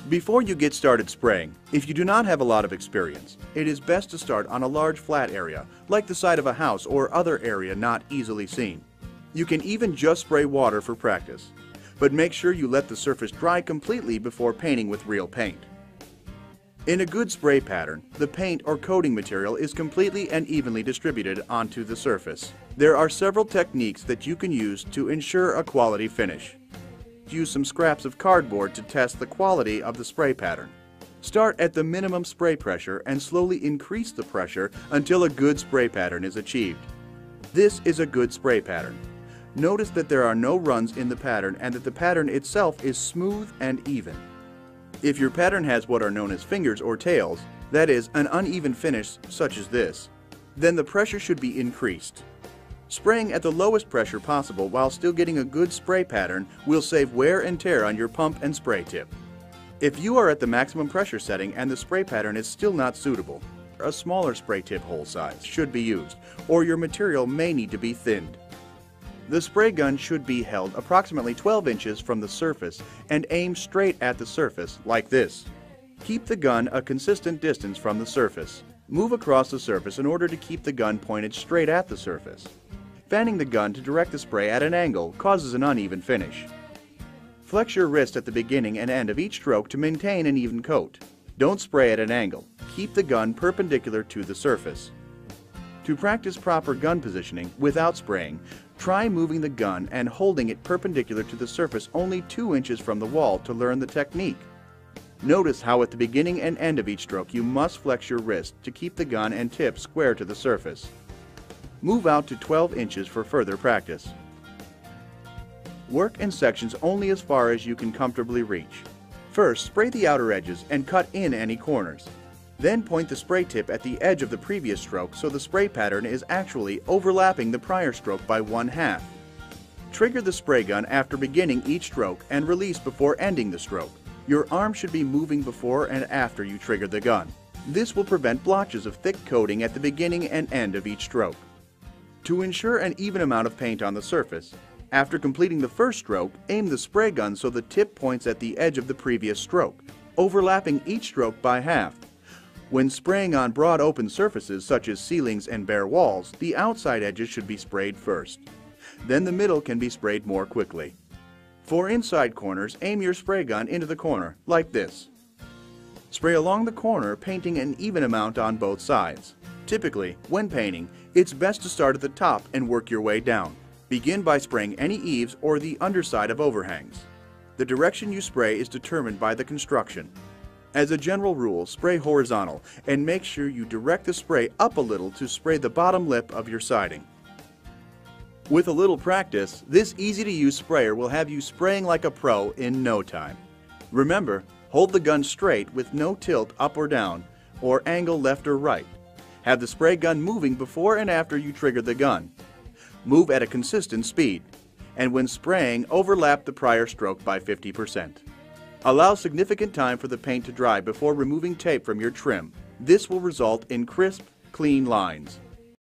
Before you get started spraying, if you do not have a lot of experience, it is best to start on a large flat area, like the side of a house or other area not easily seen. You can even just spray water for practice, but make sure you let the surface dry completely before painting with real paint. In a good spray pattern, the paint or coating material is completely and evenly distributed onto the surface. There are several techniques that you can use to ensure a quality finish. Use some scraps of cardboard to test the quality of the spray pattern. Start at the minimum spray pressure and slowly increase the pressure until a good spray pattern is achieved. This is a good spray pattern. Notice that there are no runs in the pattern and that the pattern itself is smooth and even. If your pattern has what are known as fingers or tails, that is, an uneven finish such as this, then the pressure should be increased. Spraying at the lowest pressure possible while still getting a good spray pattern will save wear and tear on your pump and spray tip. If you are at the maximum pressure setting and the spray pattern is still not suitable, a smaller spray tip hole size should be used, or your material may need to be thinned. The spray gun should be held approximately 12 inches from the surface and aimed straight at the surface, like this. Keep the gun a consistent distance from the surface. Move across the surface in order to keep the gun pointed straight at the surface. Fanning the gun to direct the spray at an angle causes an uneven finish. Flex your wrist at the beginning and end of each stroke to maintain an even coat. Don't spray at an angle. Keep the gun perpendicular to the surface. To practice proper gun positioning without spraying, try moving the gun and holding it perpendicular to the surface only 2 inches from the wall to learn the technique. Notice how at the beginning and end of each stroke you must flex your wrist to keep the gun and tip square to the surface. Move out to 12 inches for further practice. Work in sections only as far as you can comfortably reach. First, spray the outer edges and cut in any corners. Then point the spray tip at the edge of the previous stroke so the spray pattern is actually overlapping the prior stroke by 1/2. Trigger the spray gun after beginning each stroke and release before ending the stroke. Your arm should be moving before and after you trigger the gun. This will prevent blotches of thick coating at the beginning and end of each stroke. To ensure an even amount of paint on the surface, after completing the first stroke, aim the spray gun so the tip points at the edge of the previous stroke, overlapping each stroke by 1/2. When spraying on broad open surfaces such as ceilings and bare walls, the outside edges should be sprayed first. Then the middle can be sprayed more quickly. For inside corners, aim your spray gun into the corner, like this. Spray along the corner, painting an even amount on both sides. Typically, when painting, it's best to start at the top and work your way down. Begin by spraying any eaves or the underside of overhangs. The direction you spray is determined by the construction. As a general rule, spray horizontal and make sure you direct the spray up a little to spray the bottom lip of your siding. With a little practice, this easy-to-use sprayer will have you spraying like a pro in no time. Remember, hold the gun straight with no tilt up or down, or angle left or right. Have the spray gun moving before and after you trigger the gun. Move at a consistent speed, and when spraying, overlap the prior stroke by 50%. Allow significant time for the paint to dry before removing tape from your trim. This will result in crisp, clean lines.